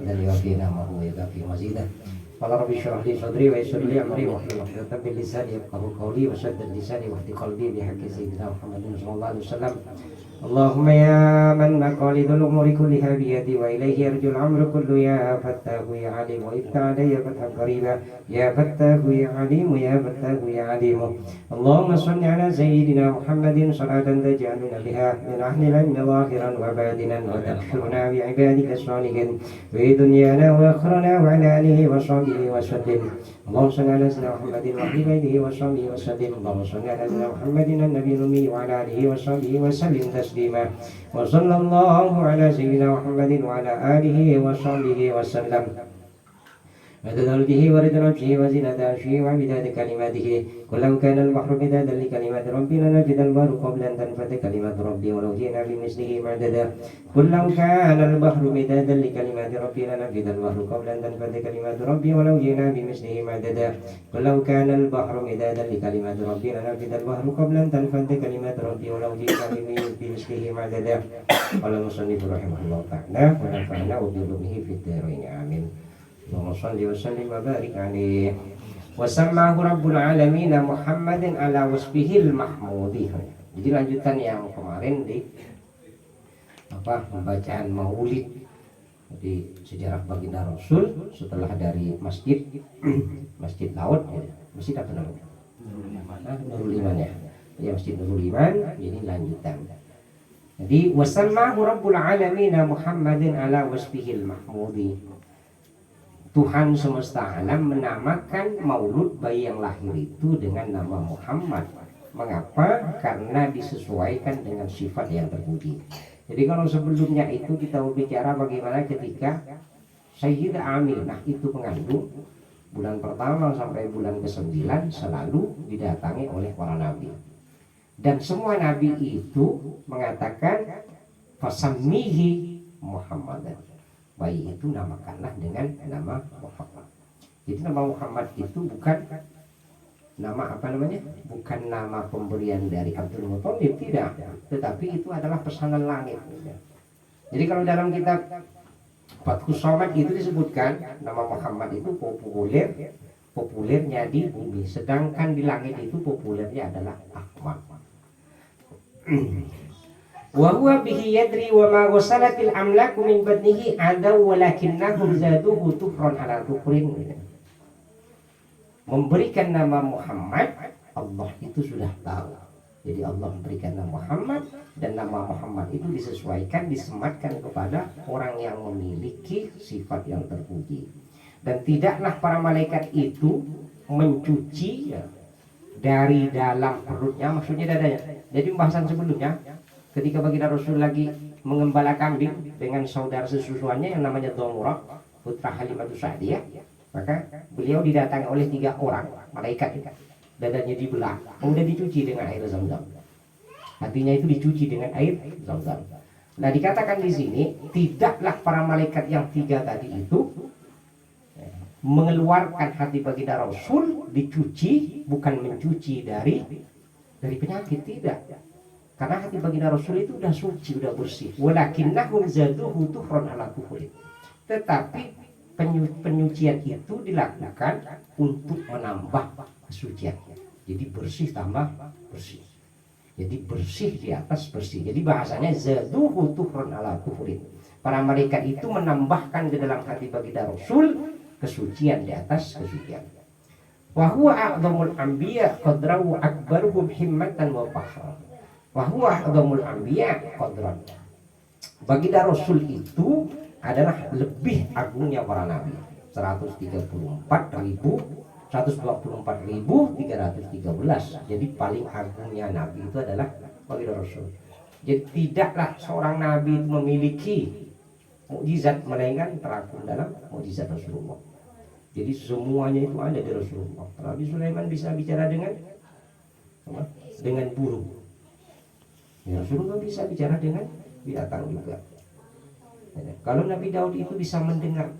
بدل وفينا ما هو يكفي مزيدا قال رب اشرح لي صدري ويسر لي امري واحلل عقدة من لساني يفقهوا قولي وسدد لساني واهد قلبي بحق سيدنا محمد صلى الله عليه وسلم اللهم يا من مقاليد الامور كلها بيدي واليه يرجو الامر كله يا فتاه يا عليم وابت علي فتحا قريبا يا فتاه يا عليم يا فتاه يا عليم اللهم صل على سيدنا محمد صلاة تجعلنا بها من اهل العلم ظاهرا وباطنا وتحشرنا بعبادك الصالحين في دنيانا واخرنا وعلى اله وصحبه وسلم اللهم صل على سيدنا محمد وعلى اله وصحبه وسلم اللهم صل على سيدنا محمد النبي الامي وعلى اله وصحبه وسلم تسليما وصلى الله على سيدنا محمد وعلى اله وصحبه وسلم مدد وجهه ورد نفسه وزنة عرشه ومداد كلماته قل لو كان البحر مدادا لكلمات ربي لنفد البحر قبل أن تنفد كلمات ربي ولو جئنا بمثله مددا قل لو كان البحر مدادا لكلمات ربي لنفد البحر قبل أن تنفد كلمات ربي ولو جئنا بمثله مددا قل لو كان البحر مدادا لكلمات ربي لنفد البحر قبل أن تنفد كلمات ربي ولو جئنا بمثله مددا قال المصنف رحمه الله تعالى ونفعنا وبعلومه في الدارين آمين اللهم صل وسلم وبارك عليه wasammahu rabbul alamin Muhammadin ala wasbihil mahmudi. Jadi lanjutan yang kemarin di pembacaan maulid di sejarah baginda Rasul setelah dari masjid masjid laut masjid apa namanya Nurul Iman ya masjid Nurul Iman. Ini lanjutan. Jadi wasammahu rabbul alamin Muhammadin ala wasbihil mahmudi. Tuhan semesta alam menamakan maulud bayi yang lahir itu dengan nama Muhammad. Mengapa? Karena disesuaikan dengan sifat yang terpuji. Jadi kalau sebelumnya itu kita berbicara bagaimana ketika Sayyidah Aminah itu mengandung, bulan pertama sampai bulan ke-9 selalu didatangi oleh para nabi. Dan semua nabi itu mengatakan fasammihi Muhammadan. Bayi itu namakanlah dengan nama Muhammad. Jadi nama Muhammad itu bukan nama apa namanya? Bukan nama pemberian dari Abdul Muthalib, tidak. Tetapi itu adalah pesanan langit. Jadi kalau dalam kitab Fathus Somad itu disebutkan nama Muhammad itu populernya di bumi, sedangkan di langit itu populernya adalah Ahmad. Wa huwa bihi yadri wa ma ghasalatil amlaku min badnihi adaw walakinnahum zaduhu tufran ala tufrin. Memberikan nama Muhammad, Allah itu sudah tahu. Jadi Allah memberikan nama Muhammad, dan nama Muhammad itu disesuaikan, disematkan kepada orang yang memiliki sifat yang terpuji. Dan tidaklah para malaikat itu mencuci dari dalam perutnya, maksudnya dadanya. Jadi pembahasan sebelumnya ketika baginda Rasul lagi mengembala kambing dengan saudara sesusuannya yang namanya Dhomurah, putra Halimatus Sa'diyah, maka beliau didatangi oleh 3 orang malaikat, dadanya dibelah, kemudian dicuci dengan air Zam-Zam. Artinya itu dicuci dengan air Zam-Zam. Nah, dikatakan di sini tidaklah para malaikat yang 3 tadi itu mengeluarkan hati baginda Rasul dicuci, bukan mencuci dari penyakit, tidak. Karena hati baginda Rasul itu sudah suci, sudah bersih. Walakinnahum zaduhu tufran ala kufri. Tetapi penyucian itu dilakukan untuk menambah kesuciannya. Jadi bersih tambah bersih. Jadi bersih di atas bersih. Jadi bahasanya zaduhu tufran ala kufri. Para malaikat itu menambahkan ke dalam hati baginda Rasul kesucian di atas kesucian. Wa huwa a'dhamul anbiya qadrahu akbaruhum himmatan wa fahran. Wahwa a'dhamul anbiya qadran. Baginda Rasul itu adalah lebih agungnya para nabi. 124.313. Jadi paling agungnya nabi itu adalah baginda Rasul. Jadi tidaklah seorang nabi itu memiliki mukjizat melainkan terangkum dalam mukjizat Rasulullah. Jadi semuanya itu ada di Rasulullah. Nabi Sulaiman bisa bicara dengan burung. Ya, Rasulullah bisa bicara dengan binatang juga. Kalau Nabi Daud itu bisa mendengar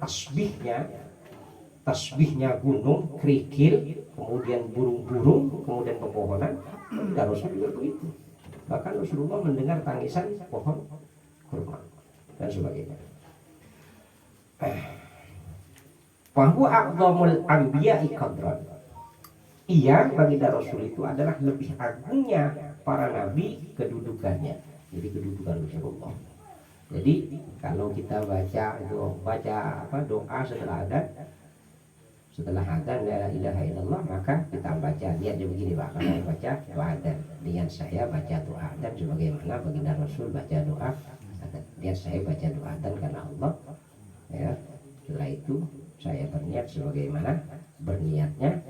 tasbihnya gunung, kerikil, kemudian burung-burung, kemudian pepohonan, dan Rasul juga begitu. Bahkan Rasulullah mendengar tangisan pohon kurma dan sebagainya. Bahwa a'dhamul anbiya'i qadran. Iya, baginda Rasul itu adalah lebih agungnya para nabi kedudukannya. Jadi kedudukan Rasulullah. Jadi kalau kita baca doa setelah adzan la ilaha illallah, maka kita baca niatnya begini Pak. Kalau baca doa adzan, niat saya baca doa adzan sebagaimana baginda Rasul baca doa adzan. Niat saya baca doa adzan karena Allah. Ya. Setelah itu saya berniat sebagaimana berniatnya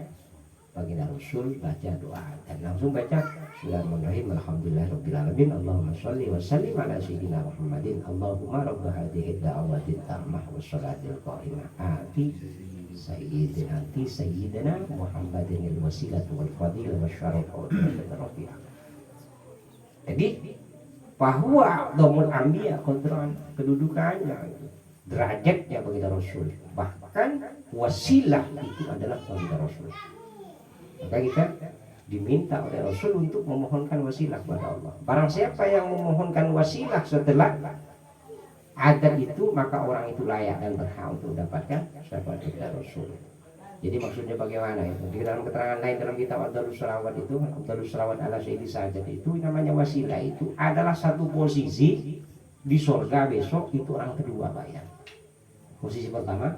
baginda Rasul baca doa dan langsung baca Bismillahirrahmanirrahim Alhamdulillahirabbil alamin Allahumma shalli wa sallim ala sayyidina Muhammadin Allahumma rabb hadhihi ad-da'wati tammah was salatil qa'imah ati sayyidina Muhammadin al-wasilah wal fadilah wasyaraf wa rafi'ah. Jadi bahwa domul anbiya qadran kedudukannya, derajatnya baginda Rasul, bahkan wasilah itu adalah baginda Rasul. Maka kita diminta oleh Rasul untuk memohonkan wasilah kepada Allah. Barang siapa yang memohonkan wasilah setelah adzan itu, maka orang itu layak dan berhak untuk mendapatkan syafaat dari Rasul. Jadi maksudnya bagaimana itu? Di dalam keterangan lain dalam kitab Abdulus Salawat itu, Abdulus Salawat ala Sayyidi Sajjad itu namanya wasilah itu adalah satu posisi di surga besok, itu orang kedua Pak ya. Posisi pertama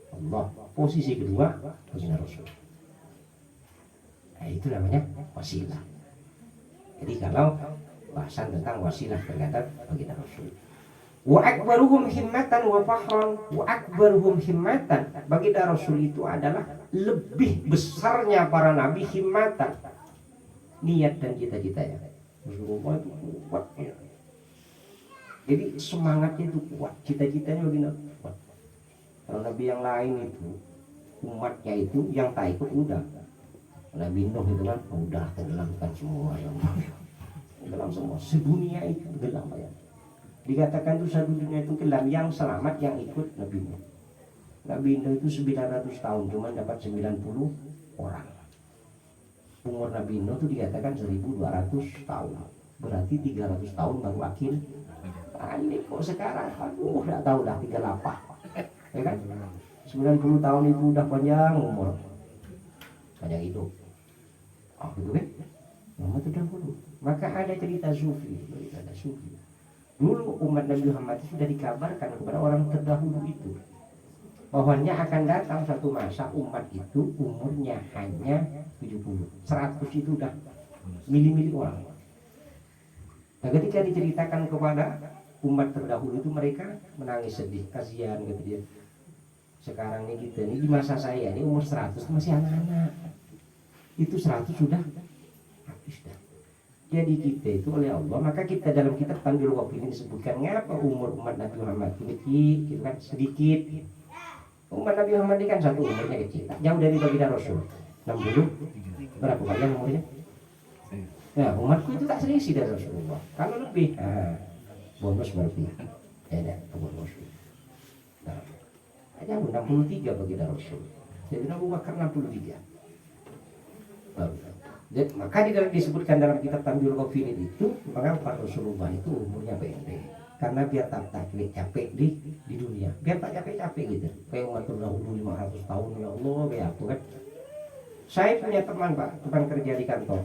Allah, posisi kedua baginda Rasul. Nah, itu namanya wasilah. Jadi kalau bahasan tentang wasilah terhadap baginda Rasul. Wa akbaruhum himmatan wa fakhran, wa akbaruhum himmatan. Baginda Rasul itu adalah lebih besarnya para nabi himmatan. Niat dan cita-citanya. Rasulullah itu kuat ya. Jadi semangatnya itu kuat, cita-citanya baginda kuat. Kalau nabi yang lain itu umatnya itu yang tak ikut udah. Nabi Nuh itu kan udah tenggelamkan semua yang tenggelam semua, sedunia itu tenggelam ya. Dikatakan itu satu dunia itu tenggelam, yang selamat yang ikut Nabi Nuh. Nabi Nuh itu 900 tahun cuma dapat 90 orang. Umur Nabi Nuh itu dikatakan 1200 tahun. Berarti 300 tahun baru akhir. Ini kok sekarang aduh enggak tahu dah 38. Ya kan? 90 tahun itu udah panjang umur. Panjang hidup. Oh gitu kan? Lama terdahulu. Maka ada cerita sufi, ada sufi. Dulu umat Nabi Muhammad itu sudah dikabarkan kepada orang terdahulu itu bahwanya akan datang satu masa umat itu umurnya hanya 70. 100 itu udah milih-milih orang. Nah, ketika diceritakan kepada umat terdahulu itu mereka menangis sedih, kasihan gitu dia. Sekarang ini kita ini di masa saya ini umur 100 masih anak-anak. Itu 100 sudah habis dah. Jadi kita itu oleh Allah, maka kita dalam kitab Tanbihul Ghafilin disebutkan ngapa umur umat Nabi Muhammad kecil, gitu kan, sedikit. Umat Nabi Muhammad ini kan satu umurnya kecil, jauh dari baginda Rasul. 60 berapa banyak umurnya? Nah, umatku itu tak selisih dari Rasulullah. Kalau lebih, bonus berarti. Ya, bonus. Nah, aja 63 baginda Rasul. Jadi Abu Bakar 63. Jadi, maka disebutkan dalam kitab Tanbihul Ghafilin itu mengapa Rasulullah itu umurnya pendek, karena biar tak capek di dunia, biar tak capek gitu. Kayak umat terdahulu 500 tahun ya Allah kayak aku kan. Saya punya teman Pak, teman kerja di kantor.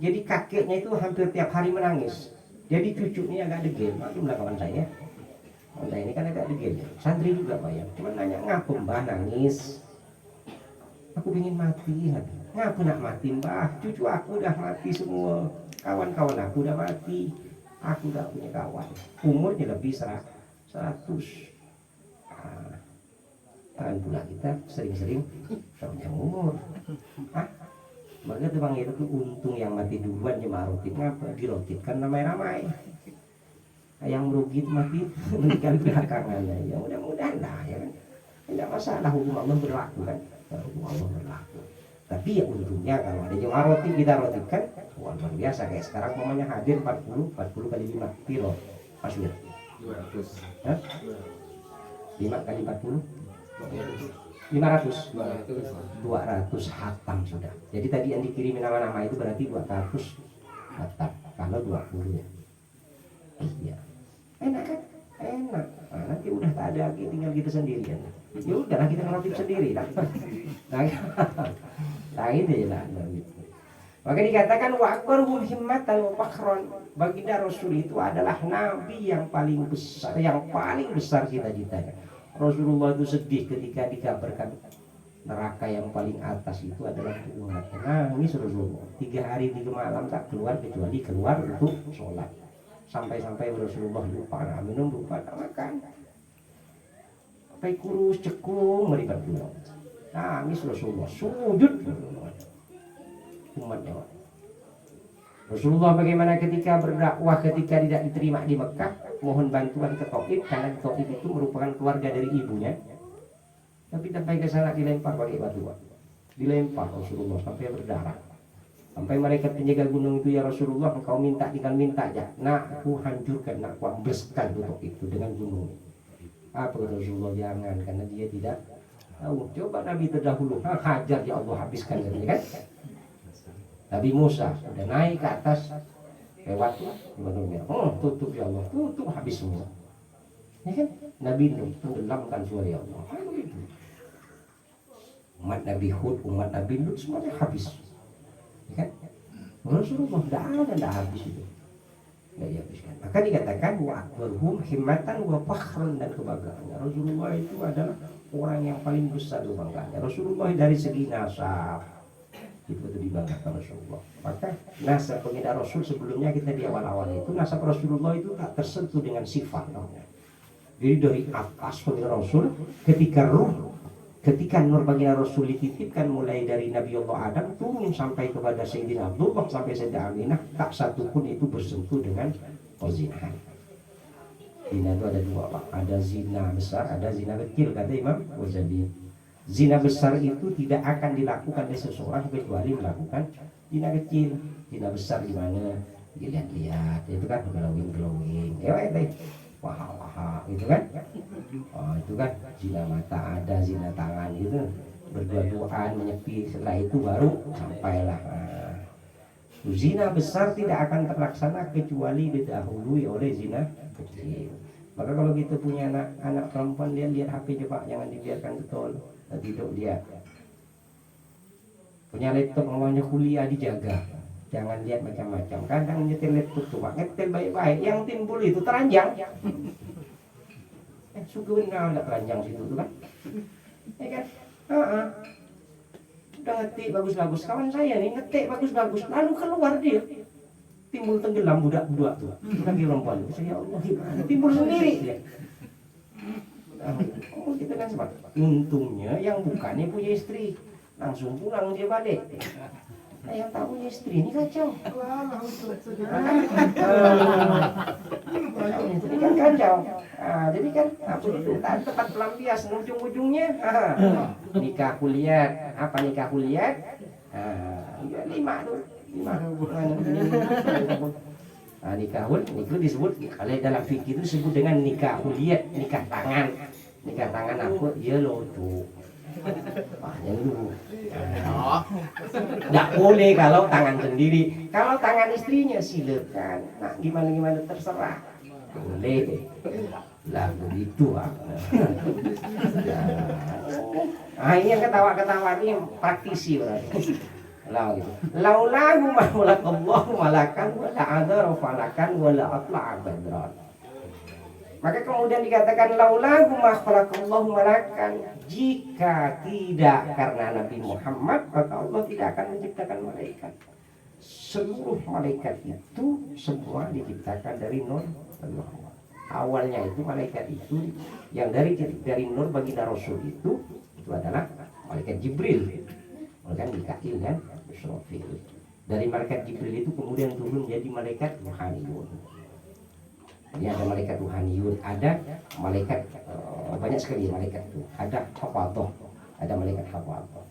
Jadi kakeknya itu hampir tiap hari menangis. Jadi cucunya agak degil, itu kawan saya. Anda ini kan agak degil, santri juga Pak ya. Cuma nanya ngapa Mbah nangis? Aku ingin mati. Ngapa nak mati Mbah? Cucu aku udah mati semua. Kawan-kawan aku udah mati. Aku udah punya kawan. Umurnya lebih 100. Kan pula kita sering-sering panjang umur. Maka tuh bang itu tuh untung yang mati duluan jemaah rotib. Ngapa? Dirotibkan ramai-ramai. Yang merugi itu mati meninggal belakangan. Ya mudah-mudahan lah ya kan. Tidak masalah, hukum Allah berlaku kan. Hukum Allah berlaku. Tapi ya untungnya kalau ada jemaah rotib kita rotibkan, wah luar biasa. Kayak sekarang mamanya hadir 40 kali 5 piro Mas Wir? 200. Hah? 5 kali 40? 500. 200 hatam sudah. Jadi tadi yang dikirimin nama-nama itu berarti 200 hatam. Kalau 20 ya. Iya. Enak kan? enak. Nah, nanti udah tak ada lagi, tinggal kita sendirian. Ya udahlah kita ngerotip sendiri lah. Nah itu ya lah. Maka dikatakan wa akbaruhum himmatan wa fakhran. Baginda Rasul itu adalah nabi yang paling besar cita-citanya. Rasulullah itu sedih ketika dikabarkan neraka yang paling atas itu adalah umatnya. Nangis Rasulullah. 3 hari 3 malam tak keluar kecuali keluar untuk sholat. Sampai-sampai Rasulullah lupa minum, lupa makan. Sampai kurus cekung meribat dulu. Nangis Rasulullah, sujud umatnya. Rasulullah bagaimana ketika berdakwah, ketika tidak diterima di Mekah, mohon bantuan ke Taif karena Taif itu merupakan keluarga dari ibunya. Tapi sampai ke sana dilempar pakai batu, dilempar Rasulullah sampai berdarah. Sampai mereka penjaga gunung itu, ya Rasulullah engkau minta, tinggal minta aja. Nak aku hancurkan, nak aku ambleskan tutup itu dengan gunung. Apa Rasulullah? Jangan, karena dia tidak tahu. Coba Nabi terdahulu, hajar ya Allah, habiskan saja kan. Nabi Musa sudah naik ke atas lewat gunungnya, tutup ya Allah, tutup habis semua. Ya kan? Nabi Nuh tenggelamkan semua ya Allah. Umat Nabi Hud, umat Nabi Lut semuanya habis. Ya kan? Rasulullah tidak habis itu. Tidak dihabiskan. Maka dikatakan wa akbaruhum himmatan wa fakhran, dan kebanggaannya Rasulullah itu adalah orang yang paling besar kebanggaannya. Rasulullah dari segi nasab itu dibanggakan Rasulullah. Maka nasab baginda Rasul sebelumnya kita di awal-awal itu nasab Rasulullah itu tak tersentuh dengan sifat namanya. Jadi dari atas baginda Rasul ketika nur baginda Rasul dititipkan mulai dari Nabi Allah Adam turun sampai kepada Sayyidina Abdullah sampai Sayyidah Aminah, tak satu pun itu bersentuh dengan perzinahan. Zina itu ada 2 Pak, ada zina besar, ada zina kecil, kata Imam Ghazali. Zina besar itu tidak akan dilakukan oleh seseorang kecuali melakukan zina kecil. Zina besar gimana? Dilihat-lihat, itu kan glowing, ya itu. Wah, itu kan? Oh, itu kan zina mata ada, zina tangan itu berdua-duaan menyepi. Setelah itu baru sampailah. Zina besar tidak akan terlaksana kecuali didahului oleh zina kecil. Maka kalau kita punya anak perempuan, dia lihat HP coba, jangan dibiarkan betul. Tidur dia. Punya laptop namanya kuliah, dijaga. Jangan lihat macam-macam. Kadang nyetel laptop coba, nyetel baik-baik, yang timbul itu teranjang. Suka benar enggak teranjang situ tuh kan? Ya kan? Udah ngetik bagus-bagus, kawan saya nih ngetik bagus-bagus, lalu keluar dia timbul tenggelam budak-budak tuh. Lagi perempuan. Ya Allah, gimana? Timbul sendiri dia. Oh, kita kan sempat. Untungnya yang bukannya punya istri, langsung pulang dia balik. Nah, yang tak punya istri ini kacau. Jadi kan kacau. Jadi kan apa itu? Tak tempat pelampiasan, ujung-ujungnya nikah kuliah. Apa nikah kuliah? 5 tuh. 5. Nikahun itu disebut, kalau dalam fikih itu disebut dengan nikah kuliah, nikah tangan. Nikah tangan aku dia lodo. Yang dulu. Nggak boleh kalau tangan sendiri. Kalau tangan istrinya silakan. Nah, gimana terserah. Boleh. Lah begitu ini yang ketawa-ketawa ini praktisi berarti. Gitu. Laulahu mahulakallahu malakan wala adara falakan wala atla'a badran. Maka kemudian dikatakan laulahu mahulakallahu malakan, jika tidak karena Nabi Muhammad maka Allah tidak akan menciptakan malaikat. Seluruh malaikat itu semua diciptakan dari nur Allah. Awalnya itu malaikat itu yang dari nur baginda Rasul itu adalah malaikat Jibril. Kan Mikail kan Israfil. Dari malaikat Jibril itu kemudian turun jadi malaikat Ruhaniyun. Ini ada malaikat Ruhaniyun, ada malaikat banyak sekali malaikat itu. Ada Hafadah, ada malaikat Hafadah.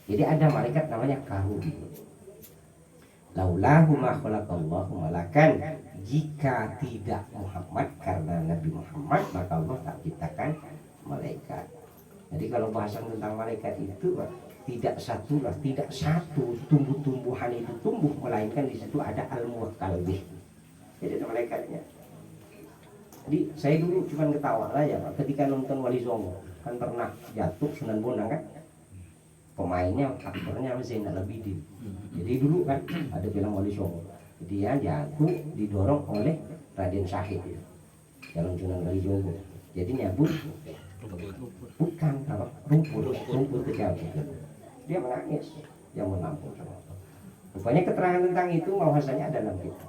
Jadi ada malaikat namanya Karubi. Laulahu ma khalaqallahu malakan, jika tidak Muhammad karena Nabi Muhammad maka Allah tak ciptakan malaikat. Jadi kalau bahasan tentang malaikat itu tidak satu tumbuh-tumbuhan itu tumbuh, melainkan di situ ada al-muwakkalbih. Jadi ada malaikatnya. Jadi saya dulu cuma ketawa aja Pak, ketika nonton Wali Songo kan pernah jatuh Sunan Bonang kan, pemainnya aktornya Zainal Abidin. Jadi dulu kan ada film Wali Songo, dia jatuh didorong oleh Raden Syahid ya, dalam Sunan Kalijogo. Jadi nyabut bukan apa rumput terjatuh. Dia menangis, dia menampung sama. Rupanya keterangan tentang itu bahwasanya dalam kita.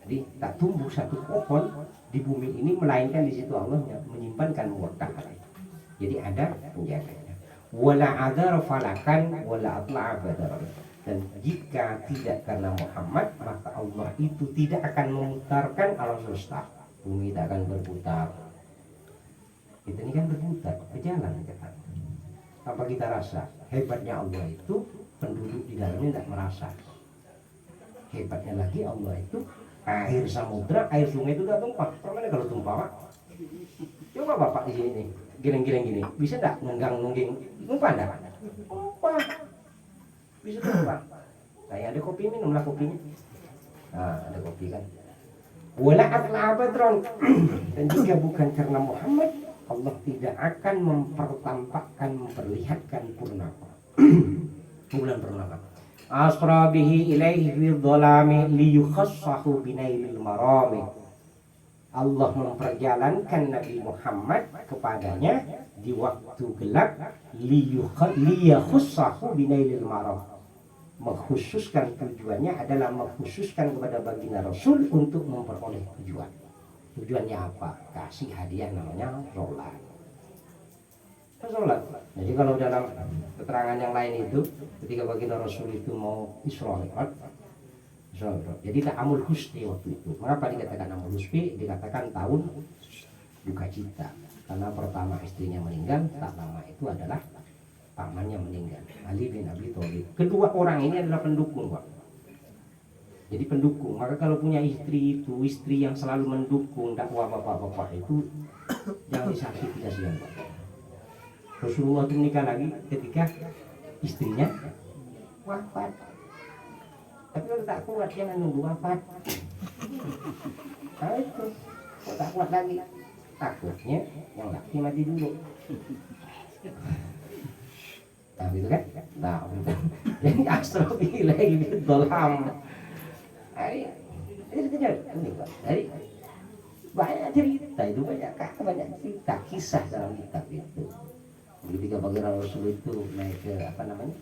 Jadi tak tumbuh satu pohon di bumi ini melainkan di situ Allah menyimpankan berkah. Jadi ada penjaganya. Wala adar falakan wala atla badar. Dan jika tidak karena Muhammad, maka Allah itu tidak akan memutarkan alam semesta. Bumi tak akan berputar. Kita ini kan berputar, berjalan kan. Apa kita rasa? Hebatnya Allah itu penduduk di dalamnya tidak merasa. Hebatnya lagi Allah itu air samudra, air sungai itu tidak tumpah. Bagaimana kalau tumpah Pak? Coba Bapak di sini nih, giling-giling gini, bisa tidak nunggang-nungging? Tumpah tidak? Tumpah. Bisa tumpah. Saya ada kopi, minumlah kopinya. Nah, ada kopi kan. Wala atla badron. Dan juga bukan karena Muhammad, Allah tidak akan mempertampakkan, memperlihatkan purnama. Bulan purnama. Asra bihi ilaihi fi dhalami liyukhassahu binailil marami. Allah memperjalankan Nabi Muhammad kepadanya di waktu gelap liyakhussahu binailil maram. Mengkhususkan tujuannya adalah mengkhususkan kepada baginda Rasul untuk memperoleh tujuan. Tujuannya apa? Kasih hadiah namanya sholat. Sholat. Jadi kalau dalam keterangan yang lain itu, ketika baginda Rasul itu mau Isra Mi'raj, jadi ta'amul husni waktu itu. Mengapa dikatakan amul husni? Dikatakan tahun duka cita. Karena pertama istrinya meninggal, tak lama itu adalah pamannya meninggal, Ali bin Abi Thalib. Kedua orang ini adalah pendukung, Pak. Jadi pendukung. Maka kalau punya istri itu, istri yang selalu mendukung dakwah bapak-bapak itu, jangan disakiti kasihan, Pak. Rasulullah itu menikah lagi ketika istrinya wafat. Tapi kalau tak kuat jangan nunggu wafat. Nah itu, kalau tak kuat lagi, takutnya yang laki mati dulu. Nah gitu kan? Nah gitu. Jadi astrofilah ini dolham. Jadi banyak cerita itu, banyak cerita kisah dalam kitab itu. Ketika baginda Rasul itu naik ke apa namanya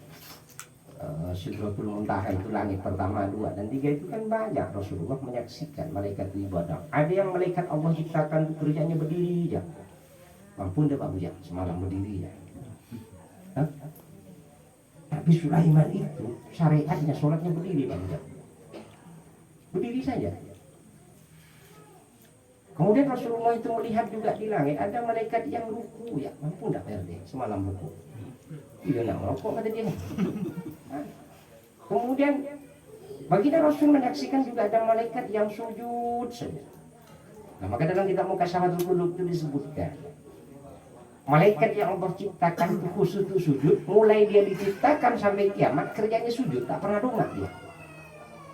Sidratul Muntaha itu langit pertama, 2 dan 3 itu kan banyak Rasulullah menyaksikan malaikat ibadah. Ada yang malaikat Allah ciptakan kerjanya berdiri aja. Mampu enggak Pak Bujang semalam berdiri ya. Tapi Sulaiman itu syariatnya sholatnya berdiri Pak Bujang. Berdiri saja. Kemudian Rasulullah itu melihat juga di langit ada malaikat yang ruku ya. Mampu enggak PRD semalam ruku? Iya nak merokok kata dia. Kemudian baginda Rasul menyaksikan juga ada malaikat yang sujud saja. Nah maka dalam kitab Mukasyafatul Qulub itu disebutkan malaikat yang Allah ciptakan itu khusus itu sujud. Mulai dia diciptakan sampai kiamat kerjanya sujud, tak pernah dongak dia.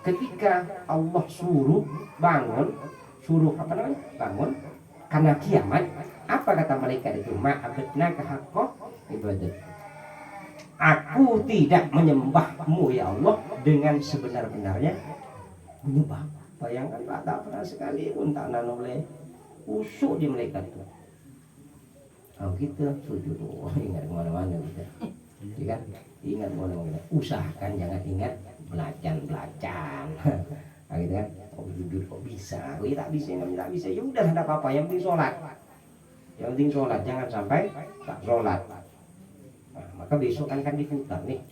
Ketika Allah suruh bangun, suruh apa namanya bangun karena kiamat, apa kata malaikat itu? Ma'abadnaka haqqa ibadat. Aku tidak menyembahmu ya Allah dengan sebenar-benarnya menyembah. Bayangkan Pak, tak pernah sekali pun tak nanoleh usuk di malaikat itu. Kalau kita sujud, ingat kemana-mana kita, kan? Ingat kemana-mana. Usahakan jangan ingat belacan. Nah, gitu kan? Oh jujur kok bisa? Oh tak bisa, nggak bisa. Ya udah tidak apa-apa. Yang penting sholat. Yang penting sholat. Jangan sampai tak sholat. Nah, maka besok kan diputar nih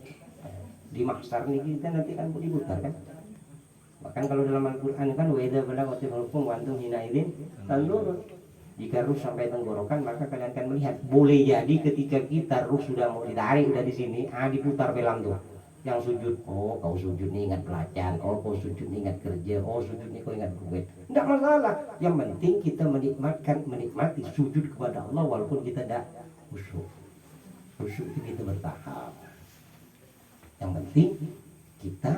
di mahsyar nih kita nanti kan diputar kan. Bahkan kalau dalam Al-Quran kan wa idza balaghatil hulqum wa antum hinaidin tanzurun. Jika ruh sampai tenggorokan maka kalian akan melihat. Boleh jadi ketika kita ruh sudah mau ditarik udah di sini, diputar film tuh. Yang sujud, oh kau sujud nih ingat pelacan, oh kau sujud nih ingat kerja, oh sujud nih kau ingat duit. Enggak masalah. Yang penting kita menikmati sujud kepada Allah walaupun kita tidak khusyuk. Khusyuk itu kita bertahap. Yang penting kita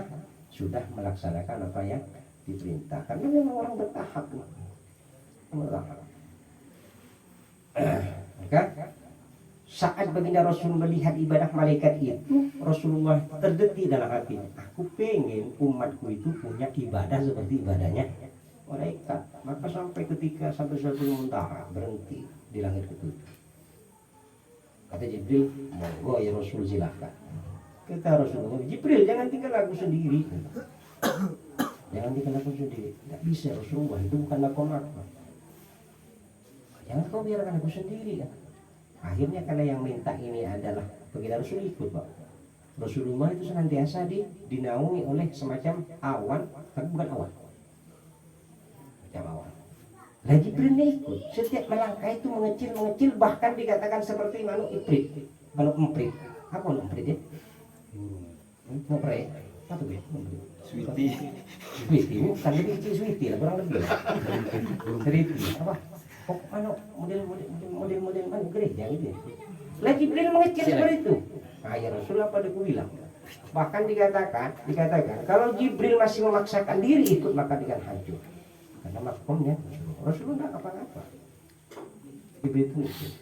sudah melaksanakan apa yang diperintahkan. Memang orang bertahap. Maka saat baginda Rasul melihat ibadah malaikat itu, Rasulullah terdetik dalam hatinya, aku pengen umatku itu punya ibadah seperti ibadahnya malaikat. Maka sampai suatu muntaha berhenti di langit ketujuh. Kata Jibril, monggo ya Rasul, silakan. Kata Rasulullah, Jibril jangan tinggal aku sendiri. Jangan tinggal aku sendiri. Tidak bisa Rasulullah, itu bukan lakom aku. Jangan kau biarkan aku sendiri ya. Akhirnya karena yang minta ini adalah baginda Rasul ikut, Pak. Rasulullah itu senantiasa dinaungi oleh semacam awan, tapi bukan awan. Macam awan. Lah Jibril ikut. Setiap melangkah itu mengecil, bahkan dikatakan seperti manu iprit, manu emprit. Apa manu emprit ya? Ngepret. Apa tuh? Sweetie. Sweetie, bukan lebih kecil sweetie lah, kurang lebih. Sweetie, apa? Kok model mana gereja gitu ya. Lah Jibril mengecil seperti itu. Nah, ya Rasul apa dia bilang? Bahkan dikatakan kalau Jibril masih memaksakan diri ikut maka dia akan hancur. Karena makomnya Rasulullah enggak apa-apa. Jibril itu ikut.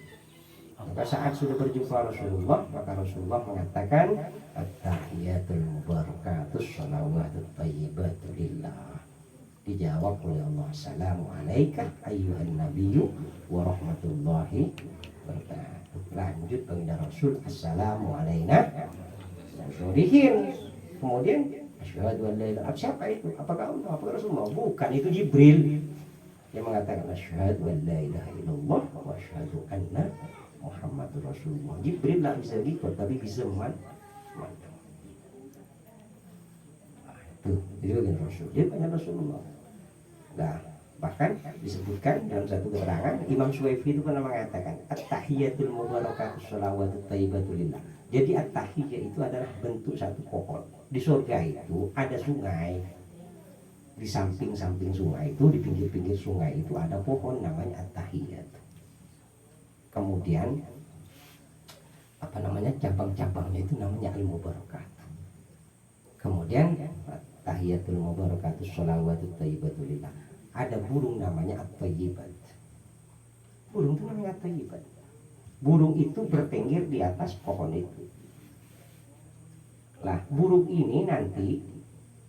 Maka saat sudah berjumpa Rasulullah, maka Rasulullah mengatakan at-tahiyatul mubarakatus shalawatut thayyibatu lillah. Dijawab oleh Allah, assalamualaikum ayyuhan nabiyyu wa rahmatullahi wabarakatuh. Lanjut baginda Rasul, assalamu alaina sholihin. Kemudian asyhadu an la ilaha, siapa itu? Apakah Allah? Apakah Rasulullah? Bukan, itu Jibril yang mengatakan asyhadu an la ilaha illallah wa asyhadu anna Muhammadur Rasulullah. Jibril tak bisa gitu, tapi bisa memantau. Tuh, itu bagian Rasul. Dia banyak Rasulullah. Nah, bahkan disebutkan dalam satu keterangan, Imam Suwaifi itu pernah mengatakan at-tahiyatul mubarakatus shalawatut thayyibatu lillah. Jadi at-tahiyah itu adalah bentuk satu pohon. Di surga itu ada sungai. Di samping-samping sungai itu, di pinggir-pinggir sungai itu ada pohon namanya at-tahiyat. Kemudian apa namanya, cabang-cabangnya itu namanya al-mubarakat. Kemudian tahiyatul mubarakatus shalawatut thayyibatu lillah. Ada burung namanya at-thayyibat. Burung itu namanya at-thayyibat. Burung itu bertengger di atas pohon itu. Lah, burung ini nanti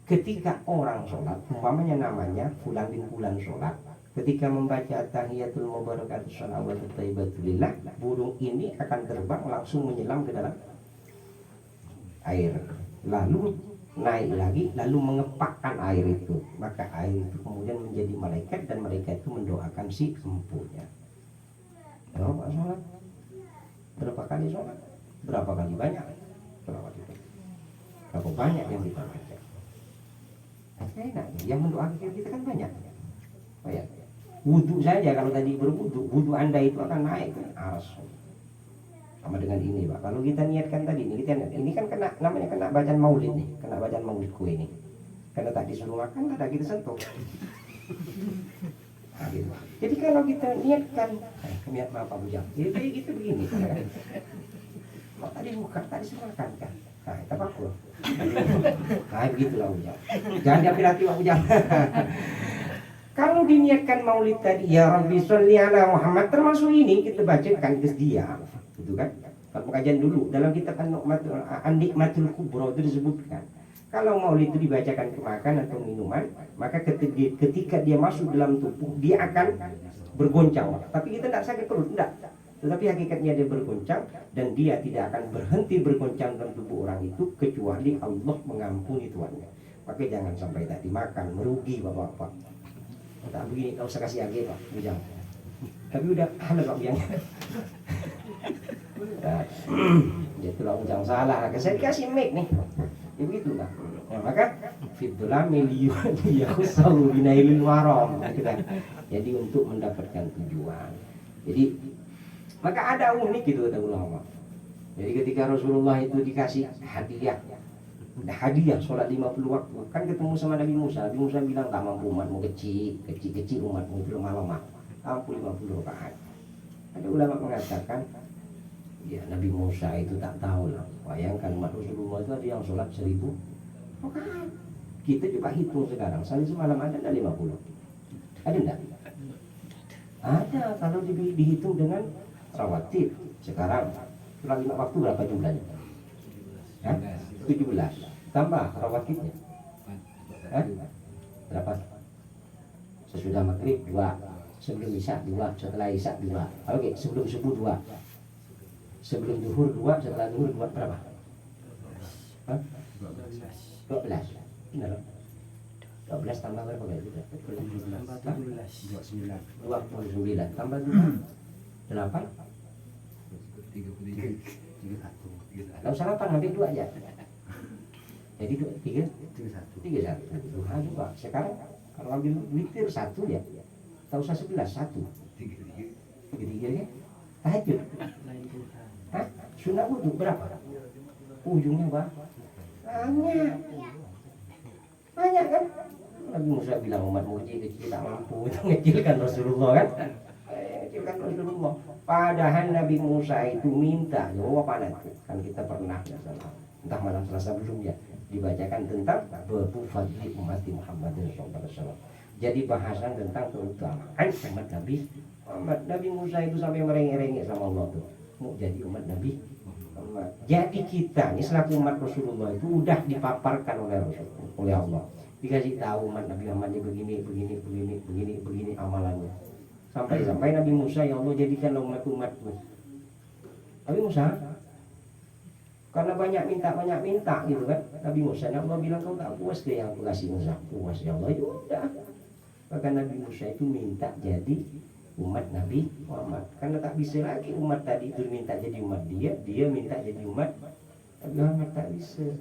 ketika orang sholat, umpamanya namanya fulan bin fulan sholat, ketika membaca tahiyatul mubarakatus shalawatut thayyibatu lillah, burung ini akan terbang langsung menyelam ke dalam air. Lalu naik lagi, lalu mengepakkan air itu. Maka air itu kemudian menjadi malaikat, dan malaikat itu mendoakan si empunya. Berapa sholat? Berapa kali sholat? Berapa kali banyak? Berapa banyak yang kita baca? Enak, yang mendoakan kita kan banyak. Banyak. Wudhu saja, kalau tadi berwudhu, wudhu Anda itu akan naik ke aras. Sama dengan ini, Pak. Kalau kita niatkan tadi ini kan kena, namanya kena bacaan maulid nih, kena bacaan maulidku ini. Karena tak disuruh makan, tak kita sentuh. Nah, gitu. Jadi kalau kita niatkan, niat apa bujang? Jadi itu begini. Kok tadi bukan, tadi suruh makan kan? Nah, itu apa aku? Nah, begitulah bujang. Jangan diambil hati Pak bujang. Kalau diniatkan maulid tadi, ya Rabbi sholli ala Muhammad, termasuk ini kita bacakan ke dia. Itu kan, kalau pengajian dulu dalam kitab An-Nikmatul Kubra itu disebutkan, kalau maulid itu dibacakan ke makan atau minuman, maka ketika dia masuk dalam tubuh dia akan bergoncang. Tapi kita tidak sakit perut, tidak. Tetapi hakikatnya dia bergoncang, dan dia tidak akan berhenti bergoncang dalam tubuh orang itu kecuali Allah mengampuni tuannya. Maka jangan sampai tak dimakan, merugi bapak-bapak. Tak begini, tak usah kasih age Pak bujang. Tapi udah ada Pak bujang. Dia tulang ujang salah, saya dikasih mic nih. Ya begitulah. Nah, maka fitulah miliun dia usahu binailil warom. Jadi untuk mendapatkan tujuan. Jadi maka ada unik gitu kata ulama. Jadi ketika Rasulullah itu dikasih hadiah sholat 50 waktu, kan ketemu sama Nabi Musa. Nabi Musa bilang tak mampu umatmu, kecil umatmu itu lemah, mampu 50 rakaat. Ada ulama mengatakan, ya Nabi Musa itu tak tahu lah. Bayangkan umat Rasulullah itu ada yang sholat 1000 rakaat. Kita coba hitung sekarang, sehari semalam ada 50? Ada enggak? Ada kalau dihitung dengan rawatib. Sekarang sholat 5 waktu berapa jumlahnya? 17. Tambah rawatibnya. Berapa? Sesudah maghrib 2, sebelum isya 2, setelah isya 2. Oke, sebelum subuh 2. Sebelum zuhur 2, setelah zuhur 2 berapa? 12. Benar. 12 tambah berapa kali? 29 tambah 2 8. Enggak usah 8, ambil 2 aja. Jadi 3 31. Duha juga. Sekarang kalau ambil witir 1 ya. Tak usah 11, 1. 3 ya. Tahajud. Hah? Sunnah wudu berapa? Ujungnya berapa? Banyak kan? Nabi Musa bilang umatmu kecil tak mampu itu ngecilkan Rasulullah kan? Ngecilkan Rasulullah. Padahal Nabi Musa itu minta, jawab apa nanti? Kan kita pernah entah malam Selasa belum ya dibacakan tentang babu fadli umat Muhammad SAW. Jadi bahasan tentang keutamaan umat Nabi Muhammad. Nabi Musa itu sampai merengek-rengek sama Allah tuh mau jadi umat Nabi Muhammad. Jadi kita ini selaku umat Rasulullah itu udah dipaparkan oleh Allah. Dikasih tahu umat Nabi Muhammad begini amalannya. Sampai Nabi Musa, ya Allah jadikan umatku. Nabi Musa karena banyak minta gitu kan. Nabi Musa, Allah bilang kau tak puas ke yang aku kasih Musa. Puas ya Allah, ya udah. Maka Nabi Musa itu minta jadi umat Nabi Muhammad. Karena tak bisa lagi umat tadi itu minta jadi umat dia minta jadi umat Nabi Muhammad, tak bisa.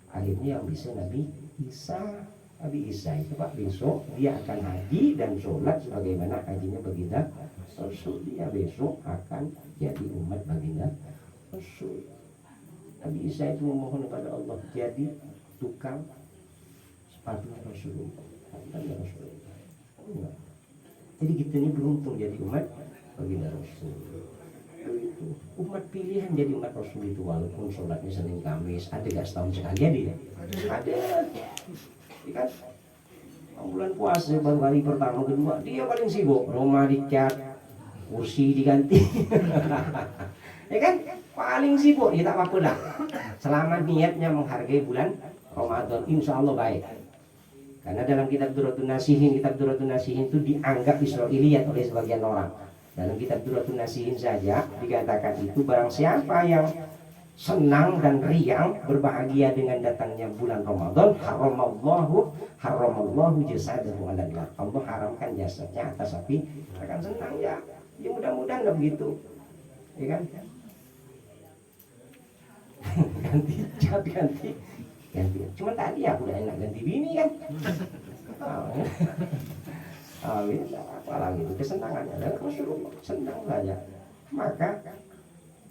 Akhirnya yang bisa Nabi Isa. Nabi Isa itu Pak besok dia akan haji dan sholat sebagaimana hajinya baginda Rasul. Dia besok akan jadi umat baginda Rasul. Nabi Isa itu memohon kepada Allah jadi tukang sepatunya Rasulullah. Jadi kita ini beruntung jadi umat baginda Rasul. Umat pilihan jadi umat Rasul itu walaupun sholatnya Senin Kamis ada gak setahun sekali ada? Ada. Kan bulan puasa baru hari pertama kedua dia paling sibuk, rumah dicat, kursi diganti. Ya kan paling sibuk, ya tak apa-apa dah selama niatnya menghargai bulan Ramadan, insya Allah baik. Karena dalam kitab Duratun Nasihin itu dianggap Israiliyat oleh sebagian orang. Dalam kitab Duratun Nasihin saja dikatakan itu barang siapa yang senang dan riang berbahagia dengan datangnya bulan Ramadan, haramallahu jasadahu 'alan nar. Allah haramkan jasadnya atas api. Akan senang ya. Ya mudah-mudahan enggak begitu. Ya kan? ganti. Cuma tadi aku udah enak ganti bini kan. Apalagi itu kesenangannya dan Rasulullah senang saja. Maka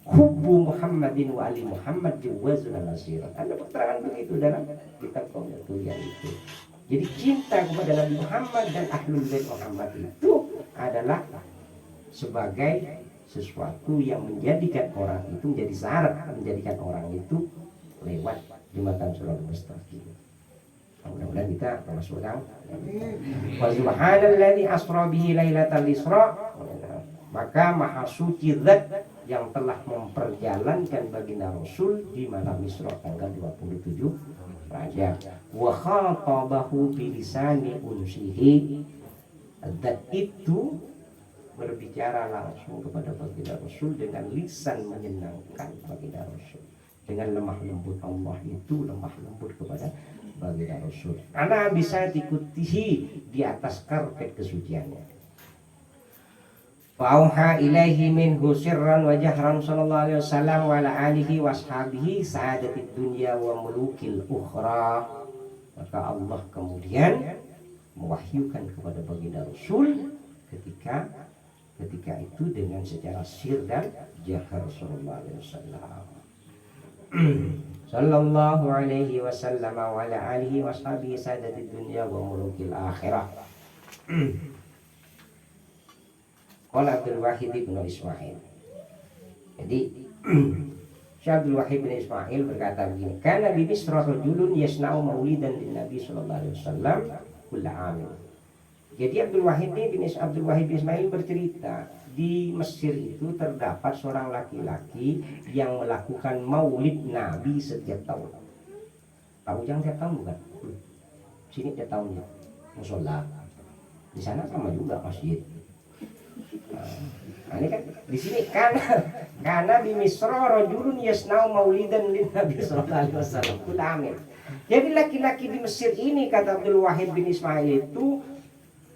hubbu Muhammadin wa ali Muhammad jawazun nasirat. Ada keterangan begitu dalam kitab Qauliyah itu. Jadi cinta kepada Nabi Muhammad dan Ahlul Bait Muhammad itu adalah sebagai sesuatu yang menjadikan orang itu menjadi syarat menjadikan orang itu lewat jembatan Shiratal Mustaqim. Mudah-mudahan kita termasuk orang. Wa subhanalladzi asra bihi lailatal isra. Maka maha suci zat yang telah memperjalankan baginda Rasul di malam Isra tanggal 27 Rajab. Wa khatabahu bilisani unsihi. Zat itu berbicara langsung kepada baginda Rasul dengan lisan menyenangkan baginda Rasul. Dengan lemah lembut Allah itu lemah lembut kepada baginda Rasul. Ana bisa diikutihi di atas karpet kesuciannya. Fa'auha ilaihi minhu sirran wa jahran sallallahu alaihi wasallam wa ala alihi wa ashabihi sa'adatid dunya wa mulukil ukhra. Maka Allah kemudian mewahyukan kepada baginda Rasul ketika itu dengan secara sir dan jahar sallallahu alaihi wasallam. Sallallahu alaihi wasallam wa ala alihi wa ashabihi sa'adatid dunya wa mulukil akhirah. Qala Abdul Wahid bin Ismail. Jadi Syekh Abdul Wahid bin Ismail berkata begini, kana bi Misra rajulun yasna'u maulidan lin Nabi sallallahu alaihi wasallam kull aam. Jadi Abdul Wahid bin Ismail bercerita, di Mesir itu terdapat seorang laki-laki yang melakukan maulid Nabi setiap tahun. Tahu jangan setiap tahun bukan? Sini tiap tahun ya, musola. Di sana sama juga masjid. Nah, ini kan di sini kan karena di Misra rajulun yasnau maulidan lin Nabi sallallahu alaihi wasallam. Amin. Jadi laki-laki di Mesir ini, kata Abdul Wahid bin Ismail, itu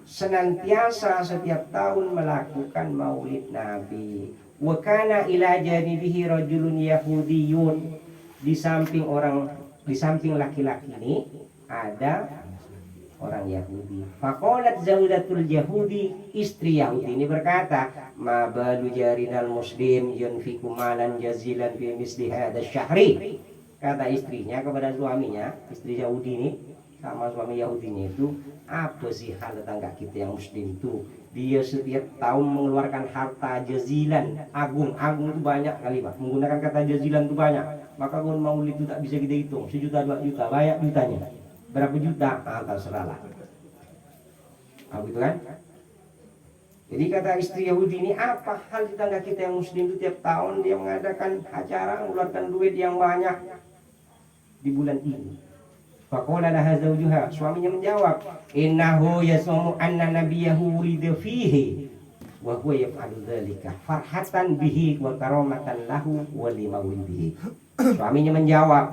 senantiasa setiap tahun melakukan maulid Nabi. Wa kana ila janibihi rajulun yahudiyun. Di samping laki-laki ini ada orang Yahudi. Faqalat zaujatul Yahudi, istri Yahudi ini berkata, ma balu jarinal muslim yunfiku malan jazilan fi misli hadzal syahri. Kata istrinya kepada suaminya, istri Yahudi ini sama suami Yahudinya itu, apa sih hal tetangga kita yang muslim itu, dia setiap tahun mengeluarkan harta jazilan, agung itu banyak kali Pak, menggunakan kata jazilan itu banyak, maka kalau maulid itu tak bisa kita hitung, 1 juta 2 juta, banyak jutanya, berapa juta, terserahlah. Gitu kan? Jadi kata istri Yahudi ini, apa hal tetangga kita yang muslim itu tiap tahun dia mengadakan acara mengeluarkan duit yang banyak di bulan ini. Faqala laha zawjuha, suaminya menjawab, innahu yasumu anna nabiyahu wulida fihi wa huwa yaf'alu dzalika farhatan bihi wa karamatan lahu wa limawlidihi. Suaminya menjawab,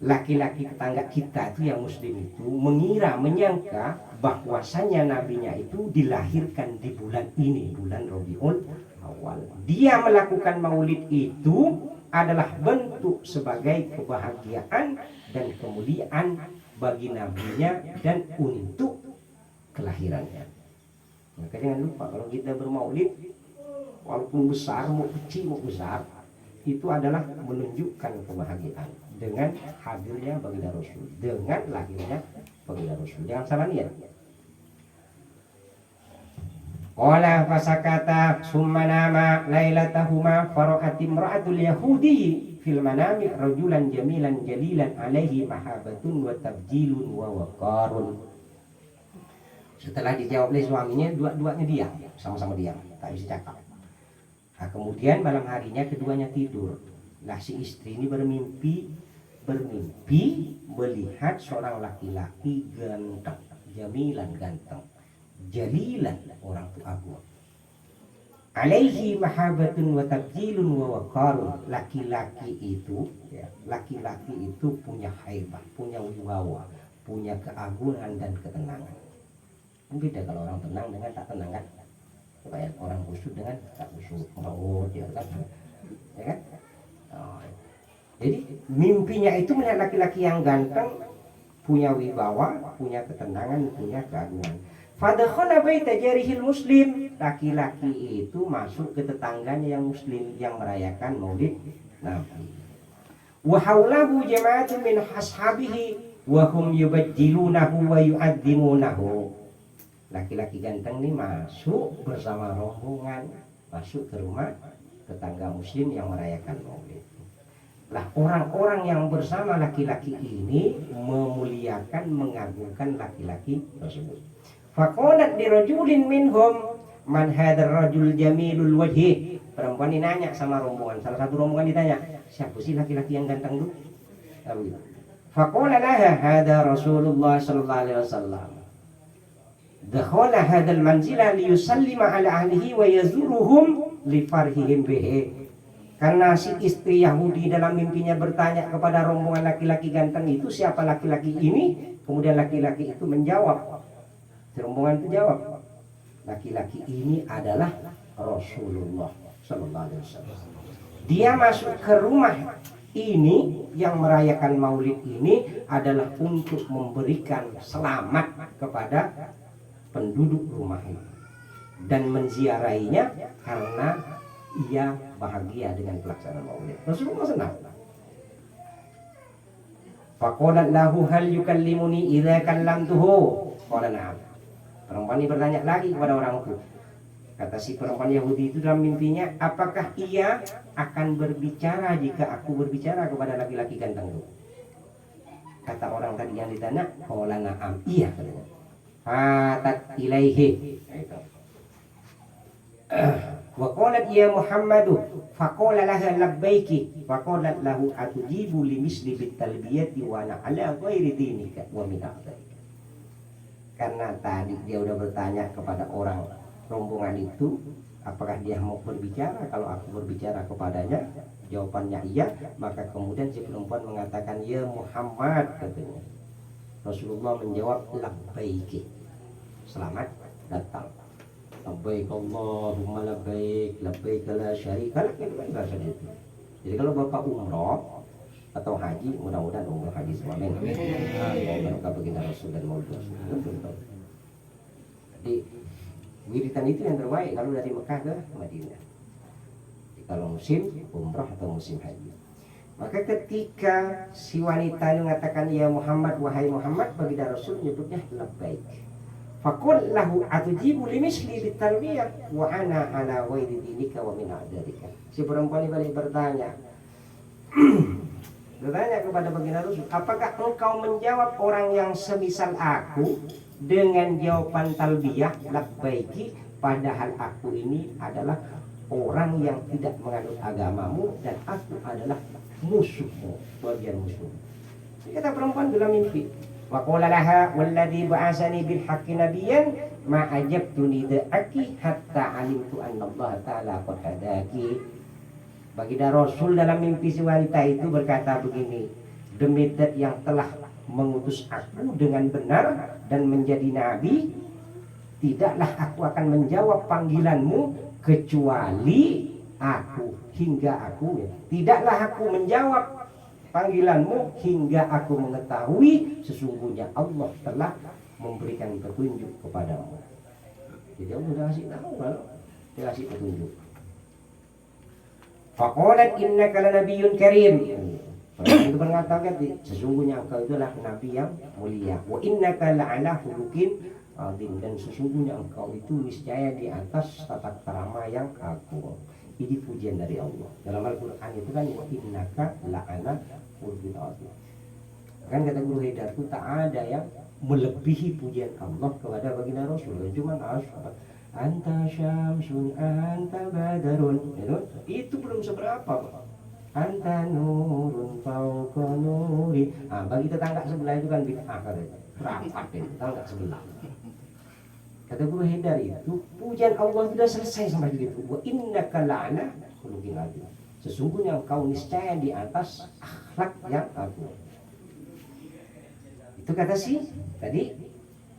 laki-laki tetangga kita itu yang muslim itu menyangka bahwasanya nabinya itu dilahirkan di bulan ini, bulan Rabiul Awal. Dia melakukan maulid itu adalah bentuk sebagai kebahagiaan dan kemuliaan bagi nabinya dan untuk kelahirannya. Maka jangan lupa kalau kita bermaulid, walaupun besar mau kecil mau besar, itu adalah menunjukkan kebahagiaan dengan hadirnya baginda Rasul, dengan lahirnya baginda Rasul. Jangan salah niat. Qala fasakata summa nama lailatahuma fara'at imra'atul yahudi fil manami rajulan jamilan jalilan alaihi mahabbatun wa tabjilun wa waqarun. Setelah dijawab oleh suaminya, dua-duanya diam, sama-sama diam, tak bisa cakap. Nah, kemudian malam harinya keduanya tidur. Lah si istri ini bermimpi melihat seorang laki-laki ganteng, jamilan ganteng, jalilan orang tu agung, alaihi mahabbatun wa tabjilun wa waqarun. Laki-laki itu punya haibah, punya wibawa, punya keagungan dan ketenangan. Beda kalau orang tenang dengan tak tenang kan, kayak orang khusyuk dengan tak khusyuk, maut ya kan, jadi mimpinya itu melihat laki-laki yang ganteng, punya wibawa, punya ketenangan, punya keagungan. Fadakhala baita jarihil muslim, laki-laki itu masuk ke tetangganya yang muslim yang merayakan maulid Nabi. Wa haulahu jama'atun min ashabihi wa hum yubajjilunahu wa yu'azzimunahu. Laki-laki ganteng ini masuk bersama rombongan, masuk ke rumah tetangga muslim yang merayakan maulid. Lah orang-orang yang bersama laki-laki ini memuliakan, mengagungkan laki-laki tersebut. Faqalat dirajulin minhum man hadzal rajul jamilul wajhi. Perempuan ini nanya sama rombongan, salah satu rombongan ditanya, siapa sih laki-laki yang ganteng itu? Faqala laha hadza Rasulullah sallallahu alaihi wasallam. Dakhala hadzal manzila liyusallima ala ahlihi wa yazuruhum li farhihim bihi. Karena si istri Yahudi dalam mimpinya bertanya kepada rombongan laki-laki ganteng itu, siapa laki-laki ini? Kemudian laki-laki itu menjawab. Rombongan itu jawab, laki-laki ini adalah Rasulullah sallallahu alaihi wasallam. Dia masuk ke rumah ini yang merayakan maulid ini adalah untuk memberikan selamat kepada penduduk rumah ini dan menziarahinya karena ia bahagia dengan pelaksanaan maulid. Rasulullah senang. Faqalat lahu hal yukallimuni idza kallamtuhu? Qala na'am. Perempuan ini bertanya lagi kepada orang itu. Kata si perempuan Yahudi itu dalam mimpinya, apakah ia akan berbicara jika aku berbicara kepada laki-laki ganteng itu? Kata orang tadi yang ditanya, qala na'am, iya katanya. fatat ilaihi. Wa qalat ya Muhammadu faqala laha labbaiki faqalat lahu atujibu limisli bitalbiyati wa ana ala ghairi dinika wa min aqdika. Karena tadi dia udah bertanya kepada orang rombongan itu apakah dia mau berbicara. Kalau aku berbicara kepadanya jawabannya iya, maka kemudian si perempuan mengatakan ya Muhammad katanya. Rasulullah menjawab labbaiki, selamat datang. Labbaik Allahumma labbaik, labbaik la syarika lak, itu kan bahasa itu. Jadi kalau Bapak umroh atau haji, mudah-mudahan umroh haji semua amin. Barokah baginda Rasul dan maulid Rasul. Jadi wiritan itu yang terbaik kalau dari Mekah ke Madinah. Jadi, kalau musim umroh atau musim haji. Maka ketika si wanita itu mengatakan ya Muhammad, wahai Muhammad, baginda Rasul menyebutnya labbaik. Faqul lahu atujibu limisli bitalbiyah wa ana ala ghairi dinika wa min a'dadika. Si perempuan ini balik bertanya kepada baginda Rasul, apakah engkau menjawab orang yang semisal aku dengan jawaban talbiyah labbaiki, padahal aku ini adalah orang yang tidak menganut agamamu dan aku adalah musuhmu, bagian musuh. Kata perempuan dalam mimpi, wa qala laha walladzi ba'asani bil haqqi nabiyyan ma ajabtu nida'aki hatta alimtu anna Allah ta'ala qad hadaki. Baginda Rasul dalam mimpi si wanita itu berkata begini, demi zat yang telah mengutus aku dengan benar dan menjadi nabi, tidaklah aku akan menjawab panggilanmu kecuali aku tidaklah aku menjawab panggilanmu hingga aku mengetahui sesungguhnya Allah telah memberikan petunjuk kepadamu. Jadi Allah sudah kasih tahu, kalau dia kasih petunjuk. Faqalat innaka lanabiyyun karim. Itu mengatakan sesungguhnya engkau itulah nabi yang mulia. Wa innaka la'ala khuluqin azim, dan sesungguhnya engkau itu niscaya di atas tata krama yang agung. Ini pujian dari Allah. Dalam Al-Quran itu kan wa innaka la'ala khuluqin azim. Kan kata Guru Haidar itu tak ada yang melebihi pujian Allah kepada baginda Rasul. Cuma anta syamsun anta badarun, itu belum seberapa. Anta nurun fauqa nuri. Bagi tetangga sebelah itu kan bid'ah katanya. Rapat itu tetangga sebelah. Kata Guru Haidar itu pujian Allah sudah selesai sampai begitu. Wa innaka la'ala khuluqin azim. Sesungguhnya engkau niscaya di atas akhlak yang agung. Itu kata si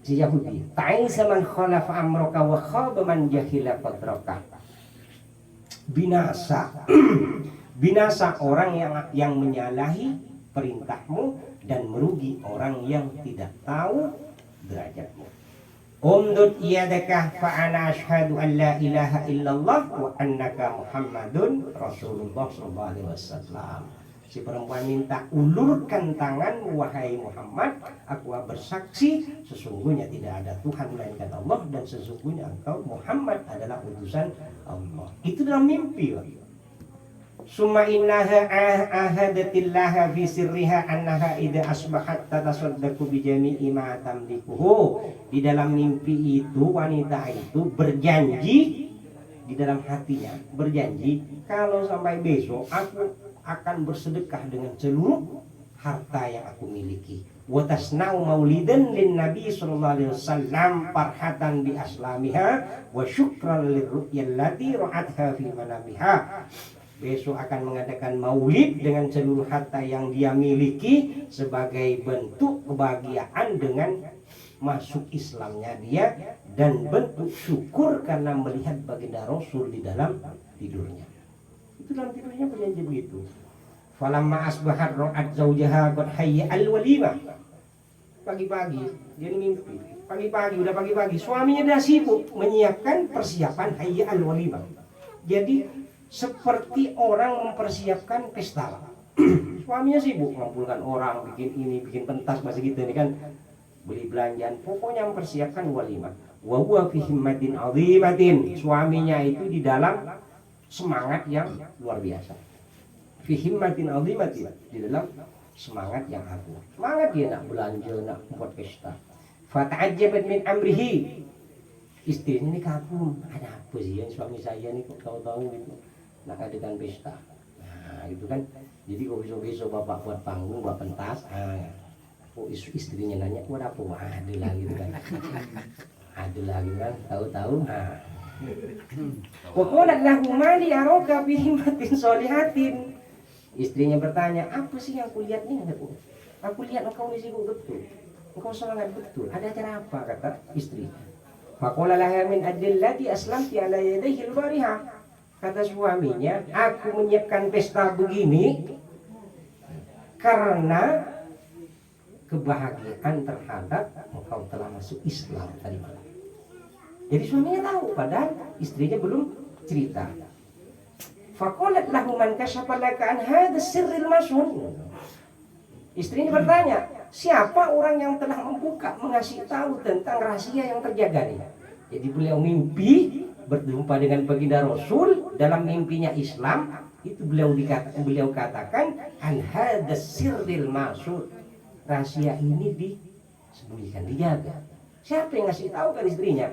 Yahudi. Ta'isa man khalafa amraka wa khaba man jahila qadraka. Binasa orang yang menyalahi perintahmu dan merugi orang yang tidak tahu derajatmu. Umdud yadaka fa ana asyhadu an la ilaha illallah wa annaka Muhammadun Rasulullah sallallahu alaihi wasallam. Si perempuan minta, ulurkan tangan wahai Muhammad, aku bersaksi sesungguhnya tidak ada Tuhan melainkan Allah dan sesungguhnya engkau Muhammad adalah utusan Allah. Itu dalam mimpi. Summa innaha ahadatillaha fi sirriha annaha idza asbahat tatasaddaqu bi jami'i ma tamlikuhu. Di dalam mimpi itu wanita itu berjanji di dalam hatinya, berjanji kalau sampai besok aku akan bersedekah dengan seluruh harta yang aku miliki. Wa tasna'u maulidan lin nabi sallallahu alaihi wasallam farhatan bi aslamiha wa syukran lirru'yallati ra'atha fi manamiha. Besok akan mengadakan maulid dengan seluruh harta yang dia miliki sebagai bentuk kebahagiaan dengan masuk Islamnya dia dan bentuk syukur karena melihat baginda Rasul di dalam tidurnya. Itu dalam tidurnya berjanji begitu. Falamma asbahat ra'at zaujaha qad hayya al-walima. Pagi-pagi dia mimpi. Pagi-pagi suaminya dah sibuk menyiapkan persiapan hayya al-walima. Jadi seperti orang mempersiapkan pesta. Suaminya sibuk mengumpulkan orang, bikin ini, bikin pentas masih gitu ini kan, beli belanjaan, pokoknya mempersiapkan walimah. Wa huwa fi himmatin 'azimatin. Suaminya itu di dalam semangat yang luar biasa. Fi himmatin 'azimatin, di dalam semangat yang agung. Semangat dia nak belanja, nak buat pesta. Fata'ajjabat min amrihi. Istrinya ini kagum, ada apa sih yang suami saya nih kok tahu-tahu gitu nak adakan pesta. Nah itu kan, jadi kok besok-besok bapak buat panggung, buat pentas. Oh istrinya nanya, buat apa? Ada lagi gitu kan. Ada lagi kan, tahu-tahu. Waqalat lahu mali araka fi himmatin solihatin. Istrinya bertanya, apa sih yang aku lihat nih? Aku lihat engkau ini sibuk betul, engkau semangat betul. Ada acara apa? Kata istrinya. Faqala laha min adillati aslamti ala yadayhi al-bariha. Kata suaminya, aku menyiapkan pesta begini karena kebahagiaan terhadap engkau telah masuk Islam tadi malam. Jadi suaminya tahu, padahal istrinya belum cerita. Faqalat lahu man kashafa laka an hadha sirril masun. Istrinya bertanya, siapa orang yang telah membuka, mengasih tahu tentang rahasia yang terjaga nih? Jadi beliau mimpi berjumpa dengan baginda Rasul, dalam mimpinya Islam, itu beliau katakan an hadha sirril masun. Rahasia ini disembunyikan, dijaga. Siapa yang ngasih tahu kan istrinya?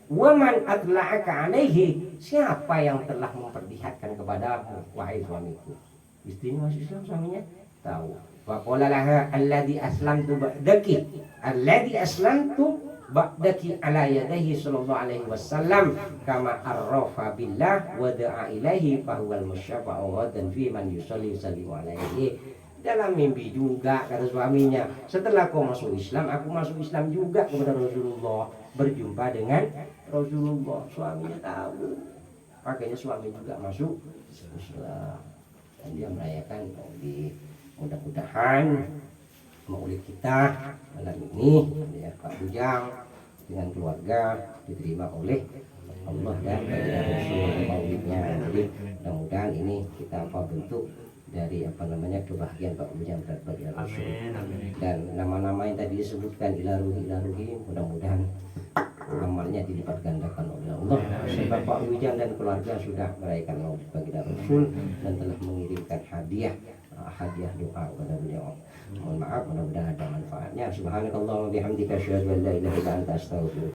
Waman adla'aka alaihi, siapa yang telah memperlihatkan kepadamu wahai suamiku? Istrinya masih Islam, suaminya tahu. Wa qala laha alladhi aslamtu ba'daki, alladhi aslamtu ba'daki ala yadayhi sallallahu alaihi wasallam kama arrafa billah wa da'a ilaihi fa huwal musyafa'u ghadan fi man yusalli sallimu alaihi. Dalam mimpi juga kata suaminya, setelah kau masuk Islam, aku masuk Islam juga kepada Rasulullah, berjumpa dengan Rasulullah. Suaminya tahu, makanya suami juga masuk Islam dan dia merayakan di mudah-mudahan maulid kita malam ini ya Pak Bujang dengan keluarga diterima oleh Allah dan Rasul maulidnya. Jadi mudah-mudahan ini kita bentuk dari kebahagiaan Pak Bujang bagi Rasul. Dan nama-nama yang tadi disebutkan ilaruhi, mudah-mudahan amalnya dilipat gandakan oleh Allah. Sebab Pak Bujang dan keluarga sudah merayakan maulid bagi Rasul dan telah mengirimkan hadiah doa kepada beliau. Mohon maaf, mudah-mudahan ada manfaatnya. Subhanakallahumma bihamdika asyhadu an la ilaha illa anta astaghfiruka